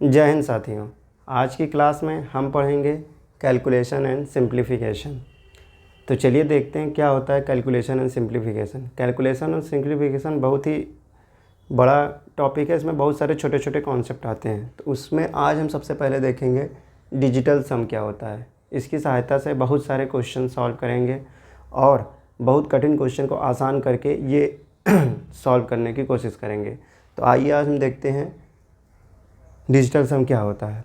जय हिंद साथियों। आज की क्लास में हम पढ़ेंगे कैलकुलेशन एंड सिंप्लीफिकेशन। तो चलिए देखते हैं क्या होता है कैलकुलेशन एंड सिंप्लीफिकेशन। कैलकुलेशन और सिंप्लीफिकेशन बहुत ही बड़ा टॉपिक है, इसमें बहुत सारे छोटे छोटे कॉन्सेप्ट आते हैं। तो उसमें आज हम सबसे पहले देखेंगे डिजिटल सम क्या होता है। इसकी सहायता से बहुत सारे क्वेश्चन सॉल्व करेंगे और बहुत कठिन क्वेश्चन को आसान करके ये सॉल्व करने की कोशिश करेंगे। तो आइए आज हम देखते हैं डिजिटल सम क्या होता है।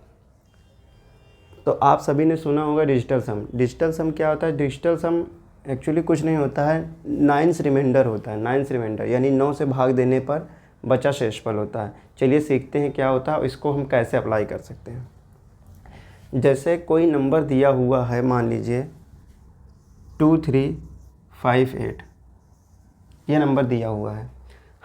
तो आप सभी ने सुना होगा डिजिटल सम। डिजिटल सम क्या होता है? डिजिटल सम एक्चुअली कुछ नहीं होता है, नाइन्स रिमाइंडर होता है। नाइन्स रिमाइंडर यानी 9 से भाग देने पर बचा शेषफल होता है। चलिए सीखते हैं क्या होता है और इसको हम कैसे अप्लाई कर सकते हैं। जैसे कोई नंबर दिया हुआ है, मान लीजिए 2358, ये नंबर दिया हुआ है।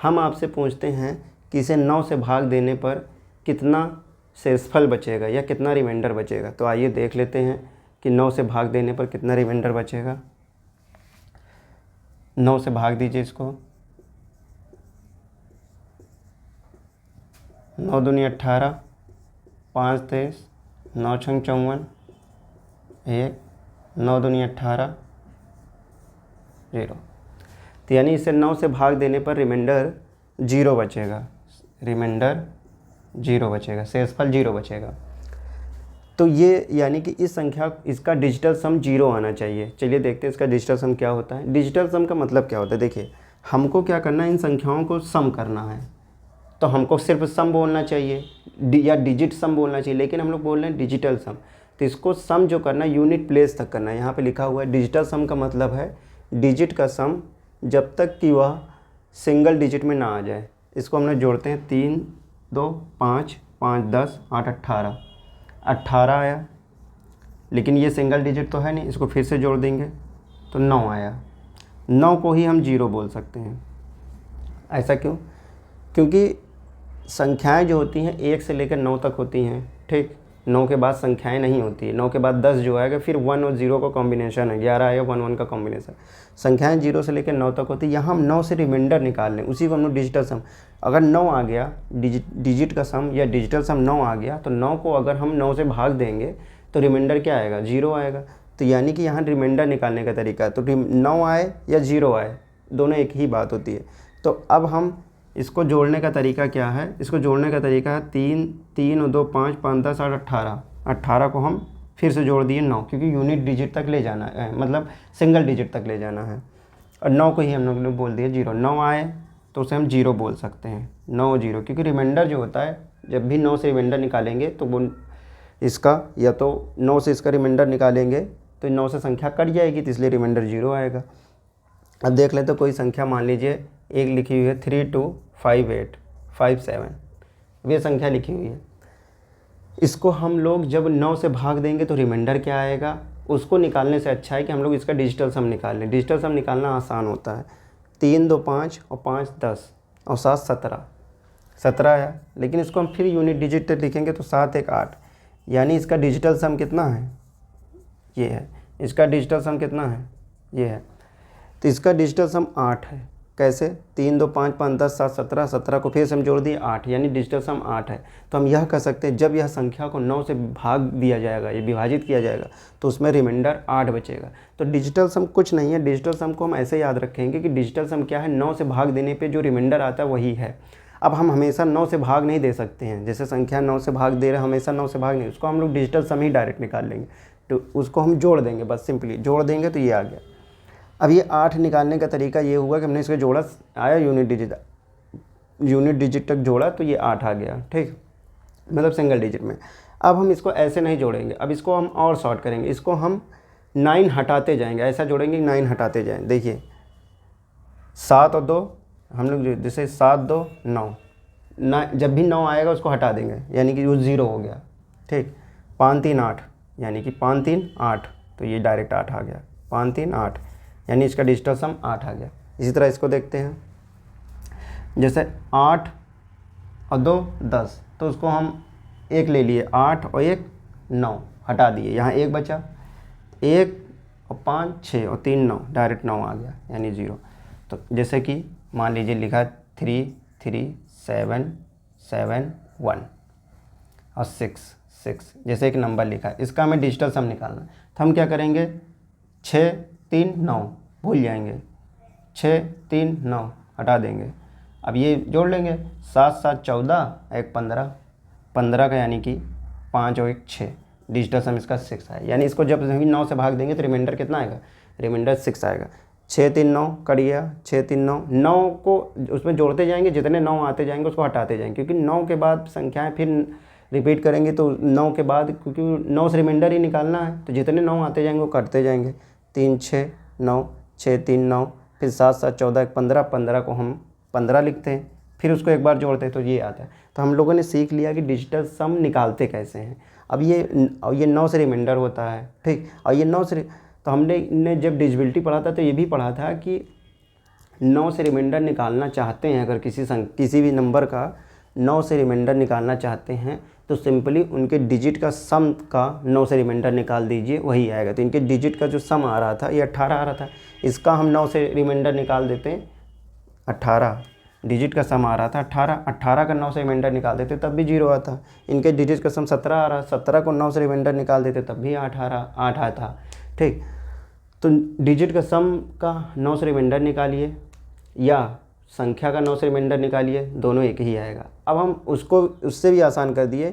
हम आपसे पूछते हैं कि इसे 9 से भाग देने पर कितना शेषफल बचेगा या कितना रिमाइंडर बचेगा। तो आइए देख लेते हैं कि 9 से भाग देने पर कितना रिमाइंडर बचेगा। 9 से भाग दीजिए इसको। 9 दूनी 18, 5 23, 9 छंग 54, 1, 9 दूनी 18, 0। तो यानी इसे 9 से भाग देने पर रिमाइंडर 0 बचेगा। रिमाइंडर 0 बचेगा, शेषफल 0 बचेगा। तो ये यानी कि इस संख्या, इसका डिजिटल सम 0 आना चाहिए। चलिए देखते हैं इसका डिजिटल सम क्या होता है। डिजिटल सम का मतलब क्या होता है? देखिए, हमको क्या करना है, इन संख्याओं को सम करना है। तो हमको सिर्फ सम बोलना चाहिए या डिजिट सम बोलना चाहिए, लेकिन हम लोग बोल रहे हैं डिजिटल सम। तो इसको सम जो करना है यूनिट प्लेस तक करना है। यहाँ पे लिखा हुआ है डिजिटल सम का मतलब है डिजिट का सम जब तक कि वह सिंगल डिजिट में ना आ जाए। इसको हम लोग जोड़ते हैं। 3 2 5 5 10 8 18, 18 आया, लेकिन ये सिंगल डिजिट तो है नहीं, इसको फिर से जोड़ देंगे तो 9 आया। 9 को ही हम 0 बोल सकते हैं। ऐसा क्यों? क्योंकि संख्याएं जो होती हैं 1 से लेकर 9 तक होती हैं, ठीक। 9 के बाद संख्याएं नहीं होती है। 9 के बाद 10 जो आएगा, फिर 1 और 0 का कॉम्बिनेशन है। 11 आएगा, 1 1 का कॉम्बिनेशन। संख्याएं 0 से लेकर 9 तक होती है। यहाँ हम 9 से रिमाइंडर निकाल लें, उसी को हम लोग डिजिटल सम। अगर 9 आ गया, डिजिट का सम या डिजिटल सम 9 आ गया, तो 9 को अगर हम 9 से भाग देंगे तो रिमाइंडर क्या आएगा? 0 आएगा। तो यानी कि यहाँ रिमाइंडर निकालने का तरीका है। तो 9 आए या 0 आए, दोनों एक ही बात होती है। तो अब हम इसको जोड़ने का तरीका क्या है? इसको जोड़ने का तरीका है 3 3 और 2 5 5 10 8 18। 18 को हम फिर से जोड़ दिए 9, क्योंकि यूनिट डिजिट तक ले जाना है, मतलब सिंगल डिजिट तक ले जाना है। और 9 को ही हम लोग बोल दिए 0। 9 आए तो उसे हम 0 बोल सकते हैं। 9 0, क्योंकि रिमाइंडर जो होता है, जब भी 9 से रिमाइंडर निकालेंगे तो वो इसका, या तो 9 से इसका रिमाइंडर निकालेंगे तो 9 से संख्या कट जाएगी, तो इसलिए रिमाइंडर 0 आएगा। अब देख लेते, तो कोई संख्या मान लीजिए एक लिखी हुई है 325857, ये संख्या लिखी हुई है। इसको हम लोग जब 9 से भाग देंगे तो रिमाइंडर क्या आएगा, उसको निकालने से अच्छा है कि हम लोग इसका डिजिटल सम निकाल लें। डिजिटल सम निकालना आसान होता है। 3 2 5 और 5 10 और 7 17, 17 आया, लेकिन इसको हम फिर यूनिट डिजिट तक लिखेंगे तो 7 1 8, यानी इसका डिजिटल सम कितना है? ये है। इसका डिजिटल सम कितना है? ये है। तो इसका डिजिटल सम 8 है। कैसे? 3 2 5 5 10 7 17, 17 को फिर से हम जोड़ दिए 8, यानी डिजिटल सम 8 है। तो हम यह कह सकते हैं, जब यह संख्या को 9 से भाग दिया जाएगा, ये विभाजित किया जाएगा, तो उसमें रिमाइंडर 8 बचेगा। तो डिजिटल सम कुछ नहीं है। डिजिटल सम को हम ऐसे याद रखेंगे कि डिजिटल सम क्या है? 9 से भाग देने पर जो रिमाइंडर आता है वही है। अब हम हमेशा 9 से भाग नहीं दे सकते हैं। जैसे संख्या 9 से भाग दे रहे, हमेशा 9 से भाग नहीं, उसको हम लोग डिजिटल सम ही डायरेक्ट निकाल लेंगे। तो उसको हम जोड़ देंगे, बस सिंपली जोड़ देंगे तो ये आ गया। अब ये 8 निकालने का तरीका ये हुआ कि हमने इसको जोड़ा, आया यूनिट डिजिट तक जोड़ा तो ये 8 आ गया, ठीक, मतलब सिंगल डिजिट में। अब हम इसको ऐसे नहीं जोड़ेंगे, अब इसको हम और शॉर्ट करेंगे। इसको हम 9 हटाते जाएंगे, ऐसा जोड़ेंगे 9 हटाते जाएँ। देखिए 7 और 2, हम लोग जैसे 7 2 9, जब भी 9 आएगा उसको हटा देंगे, यानी कि वो 0 हो गया, ठीक। 5 3 8, यानी कि 5 3 8, तो ये डायरेक्ट 8 आ गया। 5 3 8, यानी इसका डिजिटल सम 8 आ गया। इसी तरह इसको देखते हैं, जैसे 8 और 2 10, तो उसको हम 1 ले लिए, 8 और 1 9, हटा दिए, यहाँ 1 बचा। 1 और 5 6 और 3 9, डायरेक्ट 9 आ गया, यानी 0। तो जैसे कि मान लीजिए लिखा 3 3 7 7 1, और 6 जैसे एक नंबर लिखा है, इसका हमें डिजिटल सम निकालना है। तो हम क्या करेंगे, 6 3 9 भूल जाएंगे, 6 3 9 हटा देंगे। अब ये जोड़ लेंगे, 7 7 14 एक 15, 15 का यानी कि 5 और 1 6, डिजिटल सम इसका 6 है। यानी इसको जब हम 9 से भाग देंगे तो रिमाइंडर कितना आएगा, रिमाइंडर 6 आएगा। 6 3 9 कट गया, 6 3 9, 9 को उसमें जोड़ते जाएंगे, जितने 9 आते जाएंगे उसको हटाते जाएंगे, क्योंकि 9 के बाद संख्याएं फिर रिपीट करेंगे तो 9 के बाद, क्योंकि 9 से रिमाइंडर ही निकालना है, तो जितने 9 आते जाएंगे वो कटते जाएंगे। 3 6 9, 6 3 9, फिर 7 7 14 एक 15, 15 को हम 15 लिखते हैं, फिर उसको एक बार जोड़ते हैं तो ये आता है। तो हम लोगों ने सीख लिया कि डिजिटल सम निकालते कैसे हैं। अब ये 9 से रिमाइंडर होता है, ठीक। और ये 9 से, तो हमने जब डिजिबिलिटी पढ़ा था तो ये भी पढ़ा था कि 9 से रिमाइंडर निकालना चाहते हैं, अगर किसी भी नंबर का 9 से रिमाइंडर निकालना चाहते हैं तो सिंपली उनके डिजिट का सम का 9 से रिमाइंडर निकाल दीजिए, वही आएगा। तो इनके डिजिट का जो सम आ रहा था ये 18 आ रहा था, इसका हम 9 से रिमाइंडर निकाल देते हैं 18, डिजिट का सम आ रहा था 18, 18 का 9 से रिमाइंडर निकाल देते तब भी 0 आता। इनके डिजिट का सम 17 आ रहा, 17 को 9 से रिमाइंडर निकाल देते तब भी 8 आता, ठीक। तो डिजिट का सम का 9 से रिमाइंडर निकालिए या संख्या का 9 से रिमाइंडर निकालिए, दोनों एक ही आएगा। अब हम उसको उससे भी आसान कर दिए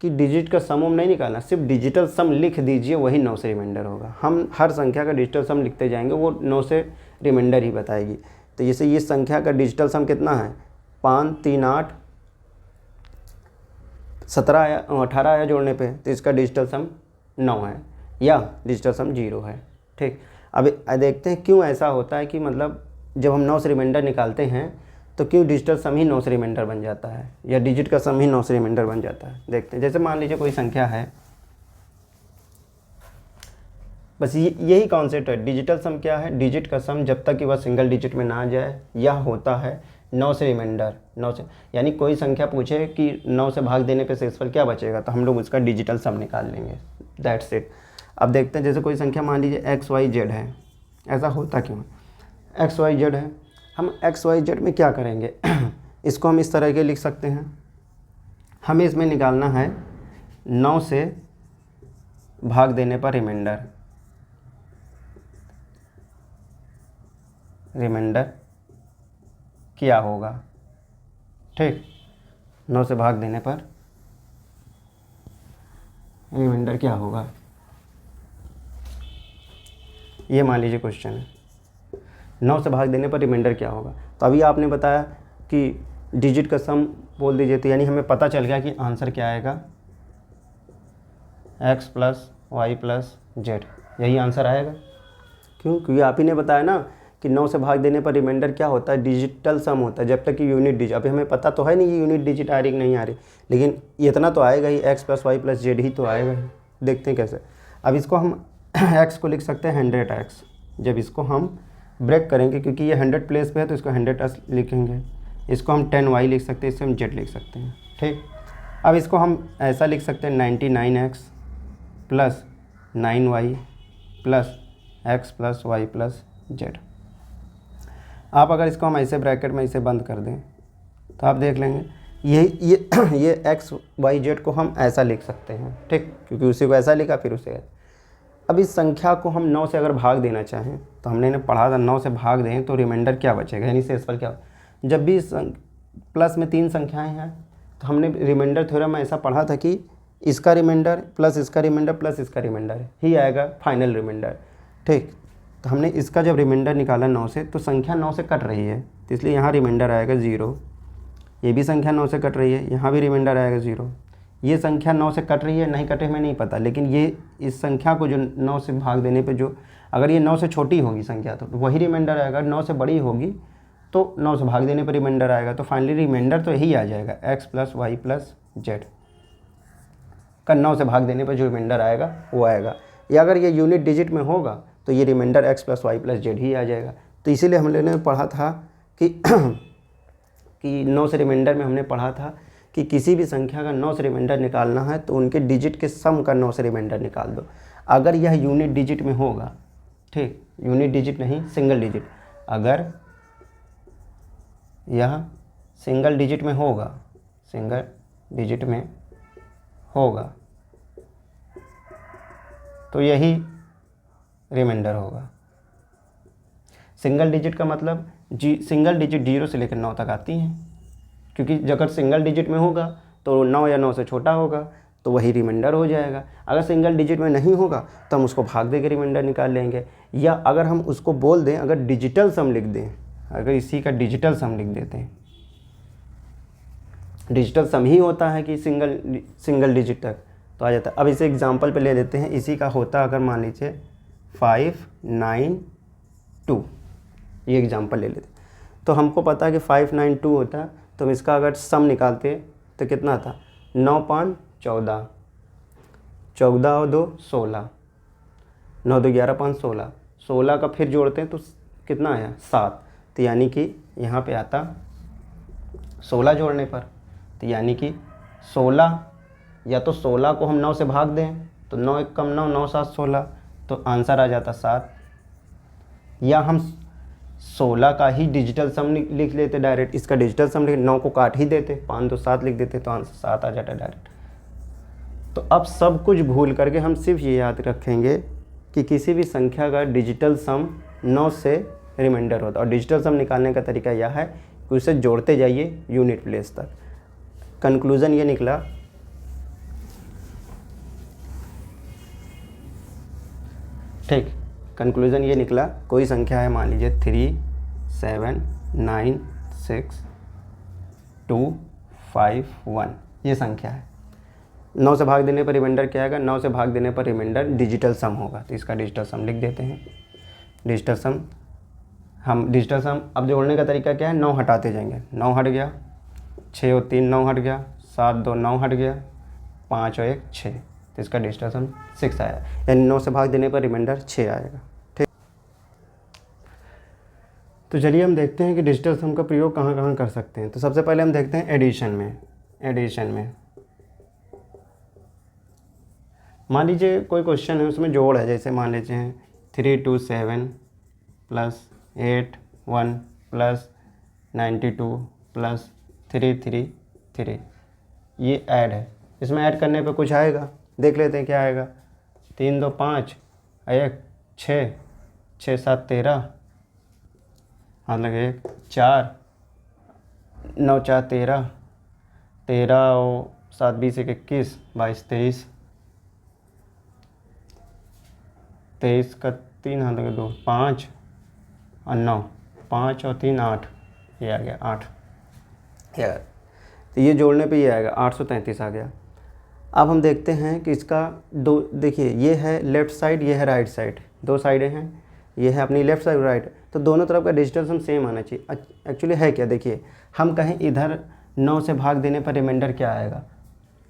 कि डिजिट का सम नहीं निकालना, सिर्फ डिजिटल सम लिख दीजिए, वही 9 से रिमाइंडर होगा। हम हर संख्या का डिजिटल सम लिखते जाएंगे, वो 9 से रिमाइंडर ही बताएगी। तो जैसे ये संख्या का डिजिटल सम कितना है, 5 3 8, 17 आया, 18 आया जोड़ने पे, तो इसका डिजिटल सम 9 है या डिजिटल सम 0 है, ठीक। अब देखते हैं क्यों ऐसा होता है कि मतलब जब हम 9 से रिमाइंडर निकालते हैं तो क्यों डिजिटल सम ही 9 से रिमाइंडर बन जाता है या डिजिट का सम ही 9 से रिमाइंडर बन जाता है। देखते हैं, जैसे मान लीजिए कोई संख्या है, बस यही कॉन्सेप्ट है। डिजिटल सम क्या है, डिजिट का सम जब तक कि वह सिंगल डिजिट में ना आ जाए, यह होता है 9 से रिमाइंडर, 9 से, यानी कोई संख्या पूछे कि 9 से भाग देने पे शेषफल क्या बचेगा, तो हम लोग उसका डिजिटल सम निकाल लेंगे, दैट्स इट। अब देखते हैं, जैसे कोई संख्या मान लीजिए XYZ है, ऐसा होता क्यों है, XYZ है, हम XYZ में क्या करेंगे इसको हम इस तरह के लिख सकते हैं, हमें इसमें निकालना है 9 से भाग देने पर रिमाइंडर क्या होगा, ठीक। 9 से भाग देने पर रिमाइंडर क्या होगा, ये मान लीजिए क्वेश्चन है, 9 से भाग देने पर रिमाइंडर क्या होगा। तो अभी आपने बताया कि डिजिट का सम बोल दीजिए, तो यानी हमें पता चल गया कि आंसर क्या आएगा, x + y + z, यही आंसर आएगा। क्यों, क्योंकि आप ही ने बताया ना कि 9 से भाग देने पर रिमाइंडर क्या होता है, डिजिटल सम होता है, जब तक कि यूनिट डिजिट, अभी हमें पता तो है नहीं कि यूनिट डिजिट आ रही कि नहीं आ रही, लेकिन इतना तो आएगा ही, x + y + z ही तो आएगा ही। देखते हैं कैसे। अब इसको हम x को लिख सकते हैं 100x, जब इसको हम ब्रेक करेंगे, क्योंकि ये 100 प्लेस पे है तो इसको 100x लिखेंगे, इसको हम 10y लिख सकते हैं, इससे हम z लिख सकते हैं, ठीक। अब इसको हम ऐसा लिख सकते हैं 99x + 9y + x + y + z। आप अगर इसको हम ऐसे ब्रैकेट में इसे बंद कर दें तो आप देख लेंगे ये x y z को हम ऐसा लिख सकते हैं, ठीक, क्योंकि उसी को ऐसा लिखा फिर उसे। अब इस संख्या को हम 9 से अगर भाग देना चाहें तो हमने इन्हें पढ़ा था, 9 से भाग दें तो रिमाइंडर क्या बचेगा, यानी शेषफल क्या। जब भी प्लस में 3 संख्याएं हैं तो हमने रिमाइंडर थ्योरम में ऐसा पढ़ा था कि इसका रिमाइंडर प्लस इसका रिमाइंडर प्लस इसका रिमाइंडर ही आएगा फाइनल रिमाइंडर, ठीक। तो हमने इसका जब रिमाइंडर निकाला 9 से, तो संख्या 9 से कट रही है, तो इसलिए यहाँ रिमाइंडर आएगा 0। ये भी संख्या 9 से कट रही है, यहाँ भी रिमाइंडर आएगा 0। ये संख्या 9 से कट रही है, नहीं कटे हमें नहीं पता, लेकिन ये इस संख्या को जो 9 से भाग देने पे जो, अगर ये 9 से छोटी होगी संख्या तो वही रिमाइंडर आएगा, 9 से बड़ी होगी तो 9 से भाग देने पर रिमाइंडर आएगा। तो फाइनली रिमाइंडर तो यही आ जाएगा, x + y + z का 9 से भाग देने पर जो रिमाइंडर आएगा वो आएगा। या अगर ये यूनिट डिजिट में होगा तो ये रिमाइंडर x + y + z ही आ जाएगा। तो इसीलिए हम लोगों ने पढ़ा था कि 9 से रिमाइंडर में हमने पढ़ा था कि किसी भी संख्या का 9 से रिमाइंडर निकालना है तो उनके डिजिट के सम का 9 से रिमाइंडर निकाल दो। अगर यह यूनिट डिजिट में होगा, ठीक, यूनिट डिजिट नहीं सिंगल डिजिट, अगर यह सिंगल डिजिट में होगा, सिंगल डिजिट में होगा तो यही रिमाइंडर होगा। सिंगल डिजिट का मतलब सिंगल डिजिट 0 से लेकर 9 तक आती हैं, क्योंकि अगर सिंगल डिजिट में होगा तो 9 या 9 से छोटा होगा तो वही रिमाइंडर हो जाएगा। अगर सिंगल डिजिट में नहीं होगा तो हम उसको भाग दे के रिमाइंडर निकाल लेंगे। या अगर हम उसको बोल दें, अगर डिजिटल सम लिख दें, अगर इसी का डिजिटल सम लिख देते हैं, डिजिटल सम ही होता है कि सिंगल डिजिट तक तो आ जाता है। अब इसे एग्जांपल पे ले लेते हैं। इसी का होता अगर मान लीजिए 592, ये एग्जांपल ले लेते हैं। तो हमको पता है कि 592 होता है, तो हम इसका अगर सम निकालते तो कितना था, 9 5 14, 14 और 2 16, 9 2 11 5 16, 16 का फिर जोड़ते हैं तो कितना आया 7। तो यानी कि यहाँ पे आता 16 जोड़ने पर, तो यानी कि 16, या तो 16 को हम 9 से भाग दें तो 9 1 कम 9, 9 7 16, तो आंसर आ जाता 7। या हम 16 का ही डिजिटल सम लिख लेते डायरेक्ट, इसका डिजिटल सम लिख 9 को काट ही देते, 5 2 7 लिख देते तो आंसर 7 आ जाता डायरेक्ट। तो अब सब कुछ भूल करके हम सिर्फ ये याद रखेंगे कि किसी भी संख्या का डिजिटल सम 9 से रिमाइंडर होता है, और डिजिटल सम निकालने का तरीका यह है कि उसे जोड़ते जाइए यूनिट प्लेस तक। कंक्लूज़न ये निकला ठीक, कंक्लूज़न ये निकला, कोई संख्या है मान लीजिए 3 7 9 6 2 5 1, ये संख्या है। 9 से भाग देने पर रिमाइंडर क्या आएगा, 9 से भाग देने पर रिमाइंडर डिजिटल सम होगा, तो इसका डिजिटल सम लिख देते हैं। डिजिटल सम अब जोड़ने का तरीका क्या है, 9 हटाते जाएंगे, 9 हट गया, 6 और 3 9 हट गया, 7 2 9 हट गया, 5 और 1 6, तो इसका डिजिटल सम 6 आया, यानी 9 से भाग देने पर रिमाइंडर 6 आएगा। ठीक, तो चलिए हम देखते हैं कि डिजिटल सम का प्रयोग कहाँ कहाँ कर सकते हैं। तो सबसे पहले हम देखते हैं एडिशन में मान लीजिए कोई क्वेश्चन है, उसमें जोड़ है, जैसे मान लीजिए 3 2 7 प्लस 8 1 प्लस 92 प्लस 3 3 3, ये ऐड है। इसमें ऐड करने पे कुछ आएगा, देख लेते हैं क्या आएगा। 3 2 5 1 6 6 7 13, हाँ लगे 1 4 9 4 13, 13 और 7 20 1 21 22 23, 23 का 3 हाथ लगे 2 5 और 9, 5 और 3 8, ये आ गया 8 यार। तो ये जोड़ने पे ये आएगा 833 आ गया। अब हम देखते हैं कि इसका दो, देखिए ये है लेफ़्ट साइड, ये है राइट साइड, दो साइडें हैं, ये है अपनी लेफ़्ट साइड राइट, तो दोनों तरफ का डिजिटल सम सेम आना चाहिए। एक्चुअली है क्या, देखिए हम कहें इधर 9 से भाग देने पर रिमाइंडर क्या आएगा,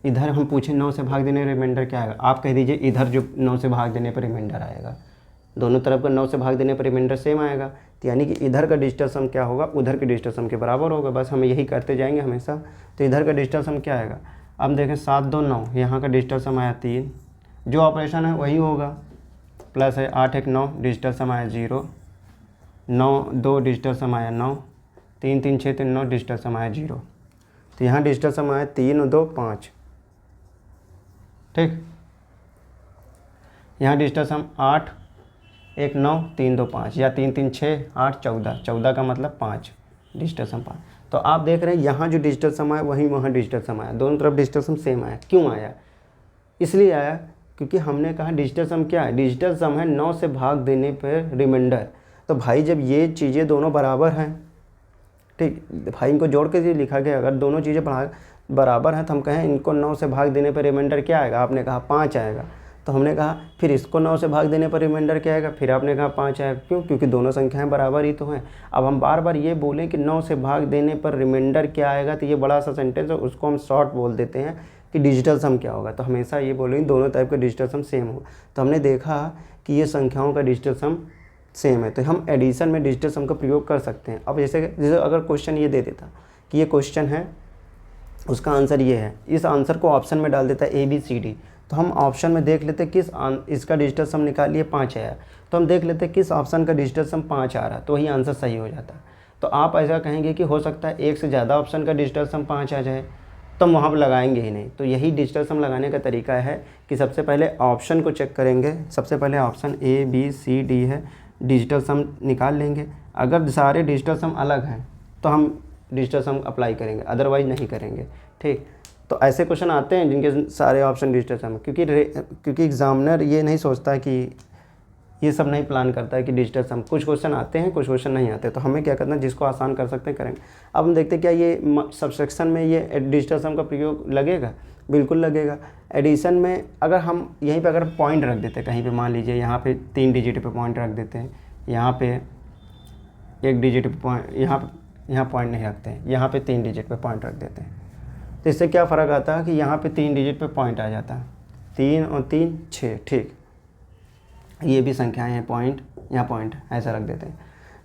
इधर हम पूछें 9 से भाग देने पर रिमाइंडर क्या आएगा, आप कह दीजिए इधर जो 9 से भाग देने पर रिमाइंडर आएगा, दोनों तरफ का 9 से भाग देने पर रिमाइंडर सेम आएगा, तो यानी कि इधर का डिजिटल सम क्या होगा, उधर के डिजिटल सम के बराबर होगा। बस हम यही करते जाएंगे हमेशा। तो इधर का डिजिटल सम क्या आएगा, अब देखें 7 2 9, यहाँ का डिजिटल सम आया 3, जो ऑपरेशन है वही होगा, प्लस है 8 1 9, डिजिटल सम आया 0, 9 2 डिजिटल सम आया 9, 3 3 6 3 9 डिजिटल सम आया 0, तो यहाँ डिजिटल सम आया 3 और 2 5। ठीक, यहाँ डिजिटल सम 8 1 9 3 2 5, या 3 3 6 8 14, 14 का मतलब 5, डिजिटल सम 5। तो आप देख रहे हैं यहाँ जो डिजिटल सम आया वहीं वहाँ डिजिटल सम आया, दोनों तरफ डिजिटल सम सेम आया। क्यों आया, इसलिए आया क्योंकि हमने कहा डिजिटल सम क्या है, डिजिटल सम है 9 से भाग देने पर रिमाइंडर। तो भाई जब ये चीज़ें दोनों बराबर हैं, ठीक भाई इनको जोड़ के ये लिखा गया, अगर दोनों चीज़ें बराबर हैं तो हम कहें इनको 9 से भाग देने पर रिमाइंडर क्या आएगा, आपने कहा 5 आएगा, तो हमने कहा फिर इसको 9 से भाग देने पर रिमाइंडर क्या आएगा, फिर आपने कहा 5 आएगा। क्यों, क्योंकि दोनों संख्याएं बराबर ही तो हैं। अब हम बार बार ये बोलें कि 9 से भाग देने पर रिमाइंडर क्या आएगा, तो ये बड़ा सा सेंटेंस है, उसको हम शॉर्ट बोल देते हैं कि डिजिटल सम क्या होगा। तो हमेशा ये बोलेंगे दोनों टाइप का डिजिटल सम सेम हो। तो हमने देखा कि ये संख्याओं का डिजिटल सम सेम है, तो हम एडिशन में डिजिटल सम का प्रयोग कर सकते हैं। अब जैसे अगर क्वेश्चन ये दे देता कि ये क्वेश्चन है, उसका आंसर ये है, इस आंसर को ऑप्शन में डाल देता है ABCD, तो हम ऑप्शन में देख लेते किस इसका डिजिटल सम निकालिए 5 आया, तो हम देख लेते किस ऑप्शन का डिजिटल सम 5 आ रहा, तो वही आंसर सही हो जाता। तो आप ऐसा कहेंगे कि हो सकता है एक से ज़्यादा ऑप्शन का डिजिटल सम 5 आ जाए, तो हम वहाँ पर लगाएंगे ही नहीं। तो यही डिजिटल सम लगाने का तरीका है कि सबसे पहले ऑप्शन को चेक करेंगे। सबसे पहले option A B C D है, डिजिटल सम निकाल लेंगे। अगर सारे डिजिटल सम अलग हैं तो हम डिजिटल सम अप्लाई करेंगे, अदरवाइज नहीं करेंगे। ठीक, तो ऐसे क्वेश्चन आते हैं जिनके सारे ऑप्शन डिजिटल सम, क्योंकि एग्जामिनर ये नहीं सोचता कि ये सब नहीं प्लान करता है कि डिजिटल सम, कुछ क्वेश्चन आते हैं कुछ क्वेश्चन नहीं आते। तो हमें क्या करना है, जिसको आसान कर सकते हैं करेंगे। अब हम देखते हैं क्या ये सब्सट्रैक्शन में ये डिजिटल सम का प्रयोग लगेगा, बिल्कुल लगेगा। एडिशन में अगर हम यहीं पे अगर पॉइंट रख देते हैं कहीं पे, मान लीजिए यहाँ पे 3 डिजिट पे पॉइंट रख देते हैं, यहाँ पे 1 डिजिट पे पॉइंट, यहाँ पॉइंट नहीं रखते हैं, यहाँ पे 3 डिजिट पे पॉइंट रख देते हैं। तो इससे क्या फ़र्क आता है कि यहाँ पे 3 डिजिट पे पॉइंट आ जाता है, 3 और 3 6। ठीक, ये भी संख्याएं हैं, पॉइंट यहाँ पॉइंट ऐसा रख देते हैं।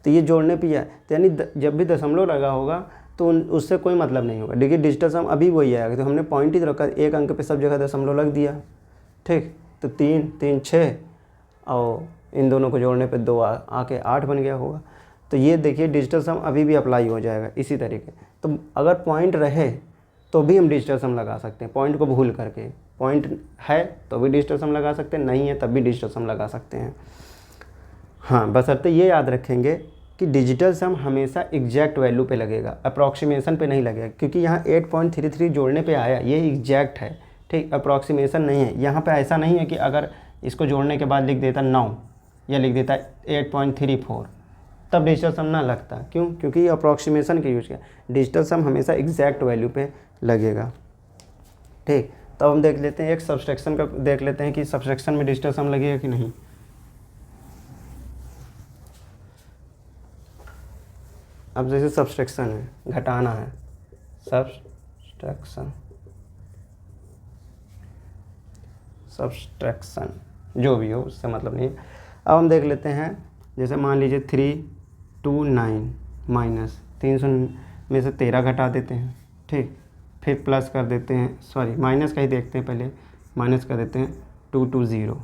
तो ये जोड़ने पे है, तो यानी जब भी दशमलव लगा होगा तो उससे कोई मतलब नहीं होगा। देखिए डिजिटल सम अभी वही आएगा, तो हमने पॉइंट ही तो रखा, एक अंक पे सब जगह दशमलव लग दिया। ठीक, तो 3 3 6 और इन दोनों को जोड़ने पे 2 आके 8 बन गया होगा। तो ये देखिए डिजिटल सम अभी भी अप्लाई हो जाएगा इसी तरीके। तो अगर पॉइंट रहे तो भी हम डिजिटल सम लगा सकते हैं, पॉइंट को भूल करके। पॉइंट है तो भी डिजिटल सम लगा सकते हैं, नहीं है तब भी डिजिटल सम लगा सकते हैं। हाँ, बशर्ते ये याद रखेंगे कि डिजिटल सम हमेशा एग्जैक्ट वैल्यू पे लगेगा, अप्रॉक्सीमेशन पे नहीं लगेगा। क्योंकि यहाँ 8.33 जोड़ने पे आया, ये एग्जैक्ट है। ठीक, अप्रॉक्सीमेशन नहीं है। यहाँ पे ऐसा नहीं है कि अगर इसको जोड़ने के बाद लिख देता 9 या लिख देता 8.34 तब डिजिटल सम ना लगता। क्यों? क्योंकि ये अप्रॉक्सीमेशन के यूज किया। डिजिटल सम हमेशा एग्जैक्ट वैल्यू पे लगेगा। ठीक, तो हम देख लेते हैं एक सब्सट्रैक्शन का, देख लेते हैं कि सब्सट्रैक्शन में डिजिटल सम लगेगा कि नहीं। अब जैसे सब्सट्रैक्शन है, घटाना है, सब्सट्रैक्शन जो भी हो उससे मतलब नहीं। अब हम देख लेते हैं, जैसे मान लीजिए 329 माइनस 300 में से 13 घटा देते हैं। ठीक, फिर प्लस कर देते हैं, सॉरी माइनस का ही देखते हैं, पहले माइनस कर देते हैं 220,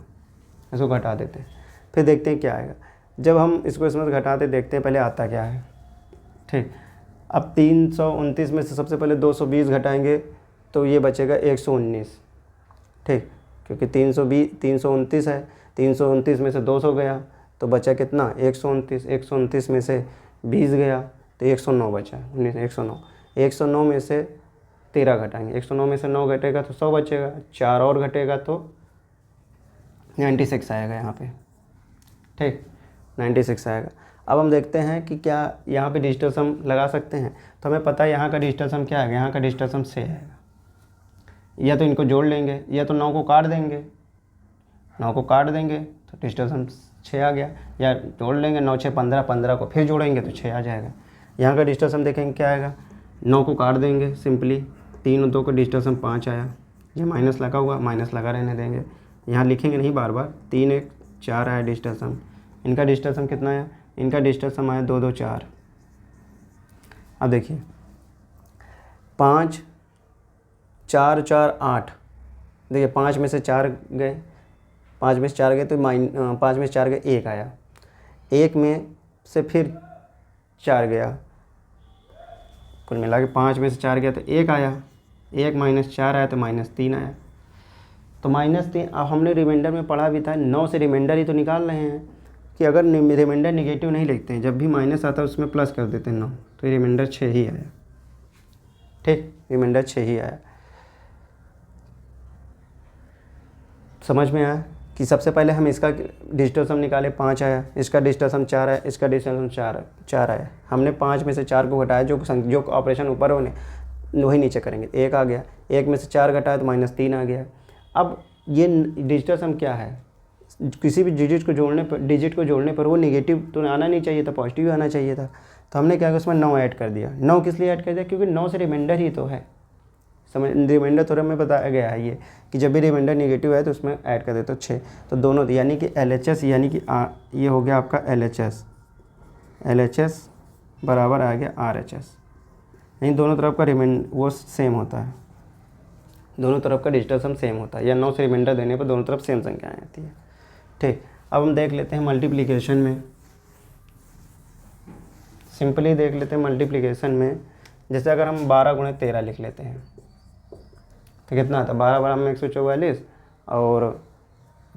इसको घटा देते हैं, फिर देखते हैं क्या आएगा। जब हम इसको इसमें घटाते देखते हैं पहले आता क्या है। ठीक, अब 329 में से सबसे पहले 220 घटाएंगे तो ये बचेगा 119। ठीक, क्योंकि 329 है, 329 में से 200 गया तो बचा कितना, 129। 129 में से 20 गया तो 109 बचा, 109 में से 13 घटाएंगे, 109 में से 9 घटेगा तो 100 बचेगा, 4 और घटेगा तो 96 आएगा यहाँ पे। ठीक, 96 आएगा। अब हम देखते हैं कि क्या यहाँ पे डिजिटल सम लगा सकते हैं। तो हमें पता है यहाँ का डिजिटल सम क्या आएगा, यहाँ का डिजिटल सम 6 आएगा। या तो इनको जोड़ लेंगे या तो 9 को काट देंगे, 9 को काट देंगे तो डिजिटल सम 6 आ गया, या जोड़ लेंगे 9 6 15, 15 को फिर जोड़ेंगे तो 6 आ जाएगा। यहाँ का डिजिटल सम देखेंगे क्या आएगा, 9 को काट देंगे सिंपली, 3 और 2 का डिजिटल सम 5 आया। ये माइनस लगा हुआ, माइनस लगा रहने देंगे, यहाँ लिखेंगे नहीं बार बार। 3 1 4 आया डिजिटल सम। इनका डिजिटल सम कितना आया, इनका डिजिटल सम आया 2 2 4। अब देखिए 5 4 4 8, देखिए 5 में से 4 गए, 5 में से 4 गए तो 5 में से 4 गए 1 आया, 1 में से फिर 4 गया, कुल मिला के 5 में से 4 गया तो 1 आया, 1 माइनस 4 आया तो -3 आया। तो -3, अब हमने रिमाइंडर में पढ़ा भी था, 9 से रिमाइंडर ही तो निकाल रहे हैं कि अगर रिमाइंडर नेगेटिव नहीं लिखते हैं, जब भी माइनस आता है उसमें प्लस कर देते हैं 9, तो रिमाइंडर 6 ही आया। ठीक, रिमाइंडर 6 ही आया। समझ में आया कि सबसे पहले हम इसका डिजिटल सम निकाले, 5 आया, इसका डिजिटल सम 4 आया, इसका डिजिटल सम 4 आया। हमने 5 में से 4 को घटाया, जो ऑपरेशन ऊपर होने वही नीचे करेंगे, 1 आ गया, 1 में से 4 घटाया तो -3 आ गया। अब ये डिजिटल सम क्या है, किसी भी डिजिट को जोड़ने पर वो नेगेटिव तो आना नहीं चाहिए था, पॉजिटिव आना चाहिए था। तो हमने क्या किया, उसमें 9 ऐड कर दिया। 9 किस लिए ऐड कर दिया, क्योंकि 9 से रिमाइंडर ही तो है। रिमाइंडर थोड़ा में बताया गया है ये कि जब भी रिमाइंडर नेगेटिव है तो उसमें ऐड कर देते तो 6। तो दोनों, यानी कि LHS, यानी कि ये हो गया आपका LHS बराबर आ गया RHS। यानी दोनों तरफ का वो सेम होता है, दोनों तरफ का डिजिटल सम सेम होता है, या 9 से रिमाइंडर देने पर दोनों तरफ सेम संख्याएँ आती है। ठीक, अब हम देख लेते हैं मल्टीप्लिकेशन में, सिंपली देख लेते हैं मल्टीप्लिकेशन में। जैसे अगर हम 12 × 13 लिख लेते हैं, तो कितना आता है 12 12 में 144 और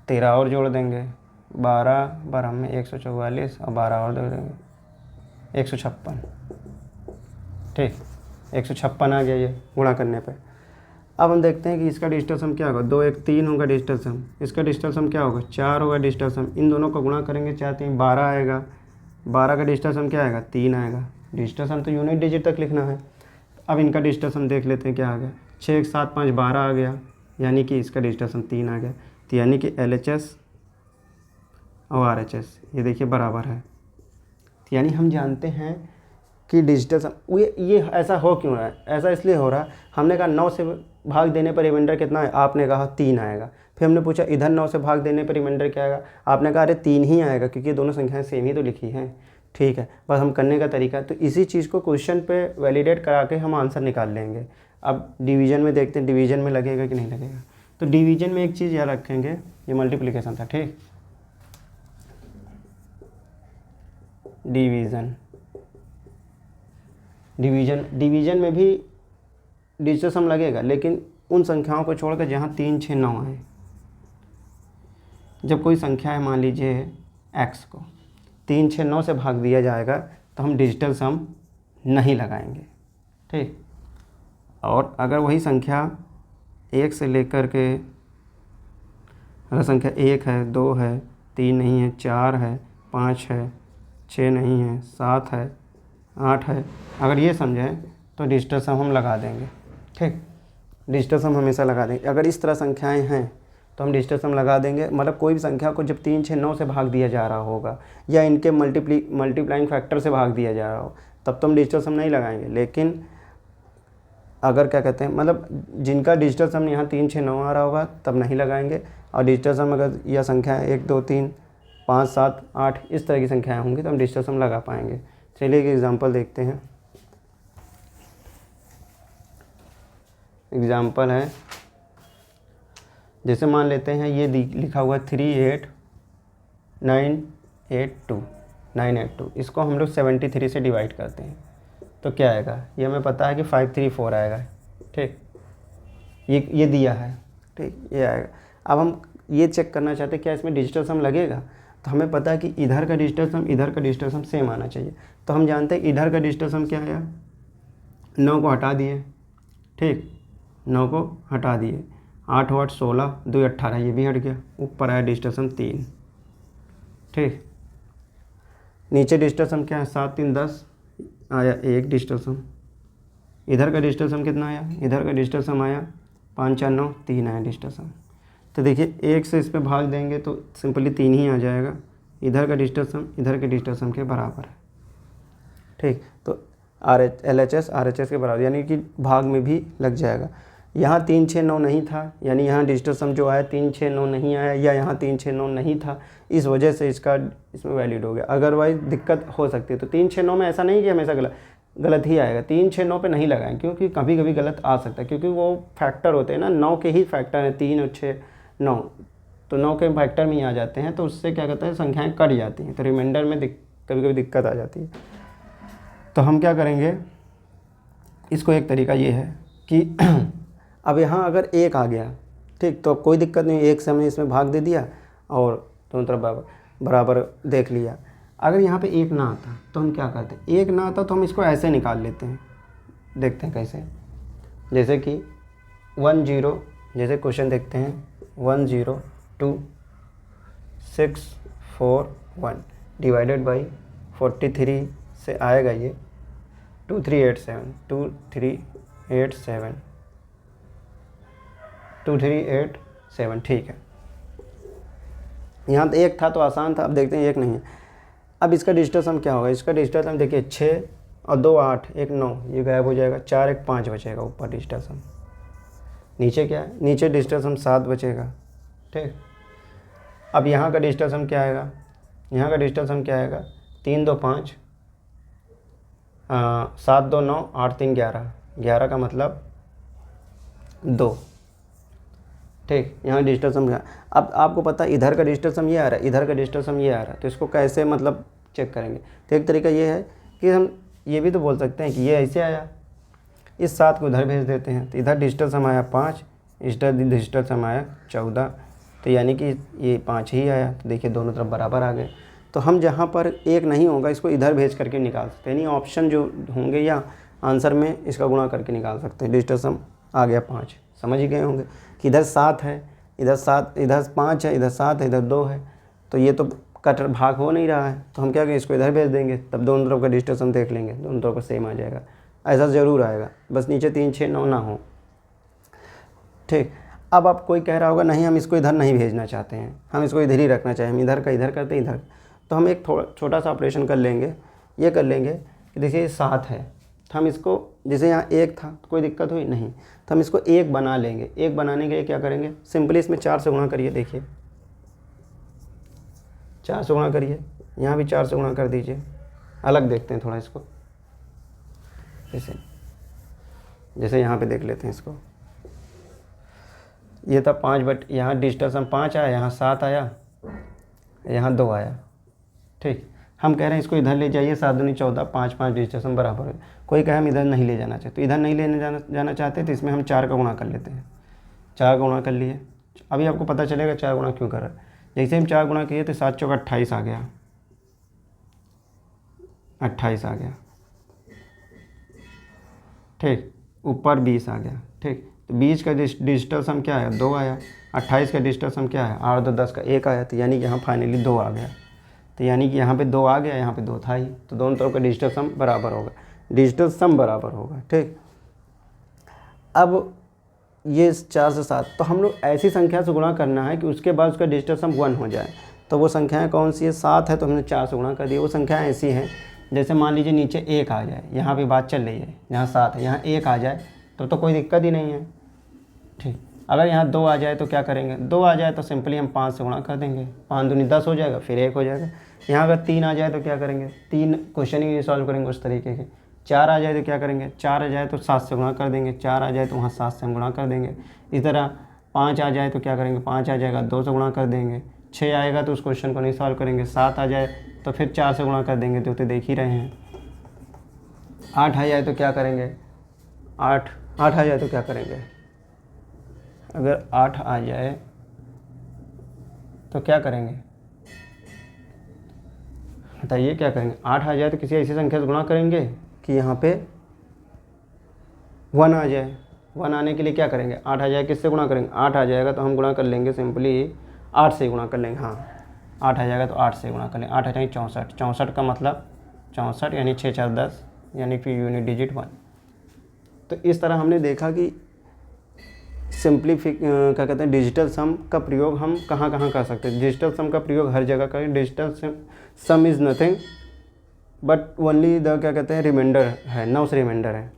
13 और जोड़ देंगे 12 12 में 144 और 12 और जोड़ देंगे 156। ठीक 156 आ गया ये गुणा करने पे। अब हम देखते हैं कि इसका डिजिटल सम क्या होगा। 2 1 3 होगा डिजिटल सम, इसका डिजिटल सम क्या होगा 4 होगा डिजिटल सम। इन दोनों को गुणा करेंगे 4 3 12 आएगा। 12 का डिजिटल सम क्या आएगा 3 आएगा। डिजिटल सम तो यूनिट डिजिट तक लिखना है। अब इनका डिजिटल सम देख लेते हैं क्या आ गया 6 1 7 5 12 आ गया, यानी कि इसका डिजिटल सम 3 आ गया। तो यानी कि LHS और RHS ये देखिए बराबर है। तो यानी हम जानते हैं कि डिजिटल सम ये ऐसा हो क्यों रहा है, ऐसा इसलिए हो रहा है हमने कहा 9 से भाग देने पर रिमाइंडर कितना है, आपने कहा 3 आएगा। फिर हमने पूछा इधर 9 से भाग देने पर रिमाइंडर क्या आएगा, आपने कहा अरे 3 ही आएगा क्योंकि ये दोनों संख्याएं सेम ही तो लिखी हैं। ठीक है, बस हम करने का तरीका तो इसी चीज़ को क्वेश्चन पे वैलिडेट करा के हम आंसर निकाल लेंगे। अब डिवीजन में देखते हैं डिवीजन में लगेगा कि नहीं लगेगा। तो डिवीजन में एक चीज़ याद रखेंगे, ये मल्टीप्लिकेशन था। ठीक, डिवीजन में भी डिजिटल सम लगेगा, लेकिन उन संख्याओं को छोड़कर जहाँ 3 6 9 है। जब कोई संख्या है मान लीजिए x को 3 6 9 से भाग दिया जाएगा तो हम डिजिटल सम नहीं लगाएंगे। ठीक, और अगर वही संख्या 1 से लेकर के अगर संख्या 1 है 2 है 3 नहीं है 4 है 5 है 6 नहीं है 7 है 8 है, अगर ये समझें तो डिजिटल सम हम लगा देंगे। ठीक, डिजिटल सम हमेशा लगा देंगे। अगर इस तरह संख्याएं हैं तो हम डिजिटल सम लगा देंगे। मतलब कोई भी संख्या को जब 3 6 9 से भाग दिया जा रहा होगा या इनके मल्टीप्लाइंग फैक्टर से भाग दिया जा रहा हो तब तो हम डिजिटल सम नहीं लगाएंगे। लेकिन अगर क्या कहते हैं मतलब जिनका डिजिटल सम यहाँ 3 6 9 आ रहा होगा तब नहीं लगाएंगे। और डिजिटल सम अगर यह संख्या 1 2 3 5 7 8 इस तरह की संख्याएँ होंगी तो हम डिजिटल सम लगा पाएंगे। चलिए एक एग्जांपल देखते हैं। एग्जांपल है, जैसे मान लेते हैं ये लिखा हुआ 38982, इसको हम लोग 73 से डिवाइड करते हैं तो क्या आएगा, ये हमें पता है कि 534 आएगा। ठीक, ये दिया है। ठीक, ये आएगा। अब हम ये चेक करना चाहते हैं क्या इसमें डिजिटल सम लगेगा। तो हमें पता है कि इधर का डिजिटल सम इधर का डिजिटल सम सेम आना चाहिए। तो हम जानते हैं इधर का डिजिटल सम क्या आया, 9 को हटा दिए। ठीक, 9 को हटा दिए, 8 8 16 2 18 ये भी हट गया। ऊपर आया डिजिटल सम 3। ठीक, नीचे डिजिटल सम क्या है 7 3 10 आया 1 डिजिटल सम। इधर का डिजिटल सम कितना आया, इधर का डिजिटल सम आया 5 4 9 3 आया डिजिटल सम। तो देखिए 1 से इस पर भाग देंगे तो सिंपली 3 ही आ जाएगा। इधर का डिजिटल सम इधर के डिजिटल सम के बराबर है। ठीक, तो LHS RHS के बराबर, यानी कि भाग में भी लग जाएगा। यहाँ 3 6 9 नहीं था, यानी यहाँ डिजिटल सम जो आया 3 6 9 नहीं आया, या यहाँ 3 6 9 नहीं था, इस वजह से इसमें वैलिड हो गया। अदरवाइज दिक्कत हो सकती है। तो 3 6 9 में ऐसा नहीं कि हमेशा गलत ही आएगा। 3 6 9 पे नहीं लगाएं क्योंकि कभी कभी गलत आ सकता है, क्योंकि वो फैक्टर होते हैं ना, 9 के ही फैक्टर हैं 3 और 6 9, तो 9 के फैक्टर में ही आ जाते हैं। तो उससे क्या कहता है संख्याएँ कट जाती हैं, तो रिमाइंडर में कभी कभी दिक्कत आ जाती है। तो हम क्या करेंगे, इसको एक तरीका ये है कि अब यहाँ अगर 1 आ गया, ठीक, तो कोई दिक्कत नहीं, 1 से हमने इसमें भाग दे दिया और दोनों तरफ बराबर देख लिया। अगर यहाँ पे 1 ना आता तो हम क्या करते हैं, 1 ना आता तो हम इसको ऐसे निकाल लेते हैं। देखते हैं कैसे, जैसे कि 1 0, जैसे क्वेश्चन देखते हैं 1 0 2 6 4 1 डिवाइडेड बाई 43 से आएगा ये 2387 2387 2387। ठीक है, यहाँ तो 1 था तो आसान था। अब देखते हैं 1 नहीं है। अब इसका डिजिटल सम क्या होगा, इसका डिजिटल सम देखिए 6 और 2 8 1 9, ये गायब हो जाएगा। 4 1 5 बचेगा ऊपर डिजिटल सम। नीचे क्या है, नीचे डिजिटल सम 7 बचेगा। ठीक, अब यहाँ का डिजिटल सम क्या आएगा, यहाँ का डिजिटल सम क्या आएगा 3 2 5 7 2 9 8 3 11, 11 का मतलब 2। ठीक, यहाँ डिजिटल सम क्या। अब आपको पता है इधर का डिजिटल सम ये आ रहा है, इधर का डिजिटल सम ये आ रहा है, तो इसको कैसे मतलब चेक करेंगे। तो एक तरीका ये है कि हम ये भी तो बोल सकते हैं कि ये ऐसे आया, इस 7 को उधर भेज देते हैं, तो इधर डिजिटल सम आया 5, इसका डिजिटल सम आया 14। तो यानी कि ये 5 ही आया। तो देखिए दोनों तरफ बराबर आ गए। तो हम जहाँ पर एक नहीं होगा इसको इधर भेज करके निकाल सकते हैं, यानी ऑप्शन जो होंगे या आंसर में इसका गुणा करके निकाल सकते हैं। डिजिटल सम आ गया 5। समझ ही गए होंगे कि इधर 7 है, इधर 5 है, इधर 7 है, इधर 2 है। तो ये तो कट भाग हो नहीं रहा है, तो हम क्या करें, इसको इधर भेज देंगे, तब दोनों तरफ का डिजिटल सम देख लेंगे, दोनों तरफ का सेम आ जाएगा। ऐसा ज़रूर आएगा, बस नीचे 3, 6, 9 ना हो। ठीक। अब आप कोई कह रहा होगा नहीं हम इसको इधर नहीं भेजना चाहते हैं, हम इसको इधर ही रखना चाहें, हम इधर का इधर करते हैं इधर। तो हम एक थोड़ा छोटा सा ऑपरेशन कर लेंगे, ये कर लेंगे कि देखिए ये 7 है, तो हम इसको जैसे यहाँ 1 था तो कोई दिक्कत हुई नहीं, तो हम इसको 1 बना लेंगे। 1 बनाने के लिए क्या करेंगे, सिंपली इसमें 4 से गुणा करिए। देखिए 4 से गुणा करिए, यहाँ भी 4 से गुणा कर दीजिए। अलग देखते हैं थोड़ा इसको, जैसे यहाँ पे देख लेते हैं इसको। ये था 5 बट यहाँ डिजिटल सम 5 आया, यहाँ 7 आया, यहाँ 2 आया। ठीक। हम कह रहे हैं इसको इधर ले जाइए, 7 दूनी 14, 5 5 डिजिटल सम बराबर है। कोई कहे हम इधर नहीं ले जाना चाहते, तो इधर नहीं लेने जाना चाहते तो इसमें हम 4 का गुणा कर लेते हैं। 4 का गुणा कर लिए, अभी आपको पता चलेगा 4 गुणा क्यों कर रहा है। जैसे हम 4 गुणा किए तो 7 चौका 28 आ गया, 28 आ गया। ठीक। ऊपर 20 आ गया। ठीक। तो 20 का डिजिटल सम क्या आया, 2 आया। 28 का डिजिटल सम क्या है, 8 2 10 का 1 आया। तो यानी कि यहाँ फाइनली 2 आ गया। तो यानी कि यहाँ पे 2 आ गया, यहाँ पे 2 था ही, तो दोनों तरफ का डिजिटल सम बराबर होगा, डिजिटल सम बराबर होगा। ठीक। अब ये 4 से 7, तो हम लोग ऐसी संख्या से गुणा करना है कि उसके बाद उसका डिजिटल सम 1 हो जाए। तो वो संख्याएं कौन सी है, 7 है तो हमने 4 से गुणा कर दिया। वो संख्याएं ऐसी हैं जैसे मान लीजिए नीचे 1 आ जाए, यहाँ पे बात चल रही है, यहाँ 7 है, यहाँ 1 आ जाए तो कोई दिक्कत ही नहीं है। ठीक। अगर यहाँ 2 आ जाए तो क्या करेंगे, 2 आ जाए तो सिंपली हम 5 से गुणा कर देंगे, 5 दूनी 10 हो जाएगा, फिर 1 हो जाएगा। यहाँ अगर 3 आ जाए तो क्या करेंगे, 3 क्वेश्चन ही सॉल्व करेंगे उस तरीके के। 4 आ जाए तो क्या करेंगे, 4 आ जाए तो 7 से गुणा कर देंगे, 4 आ जाए तो वहाँ 7 से हम गुणा कर देंगे। इस तरह 5 आ जाए तो क्या करेंगे, 5 आ जाएगा 2 से गुणा कर देंगे। 6 आएगा तो उस क्वेश्चन को नहीं सॉल्व करेंगे। 7 आ जाए तो फिर 4 से गुणा कर देंगे, तो देख ही रहे हैं। 8 आ जाए तो क्या करेंगे, 8 आ जाए तो क्या करेंगे, अगर 8 आ जाए तो क्या करेंगे, बताइए क्या करेंगे। 8 आ जाए तो किसी ऐसी संख्या से गुणा करेंगे कि यहाँ पे 1 आ जाए। 1 आने के लिए क्या करेंगे, 8 आ जाए किससे गुणा करेंगे, 8 आ जाएगा तो हम गुणा कर लेंगे सिंपली 8 से गुणा कर लेंगे। हाँ 8 आ जाएगा तो 8 से गुणा कर लेंगे। 8 आ जाएगी 64, 64 का मतलब 64 यानी 6 4 10, यानी फिर यूनिट डिजिट 1। तो इस तरह हमने देखा कि क्या कहते हैं, डिजिटल सम का प्रयोग हम कहाँ कहाँ कर सकते हैं। डिजिटल सम का प्रयोग हर जगह करें। Digital some is nothing but only the क्या कहते हैं, रिमाइंडर है, नॉस रिमाइंडर है।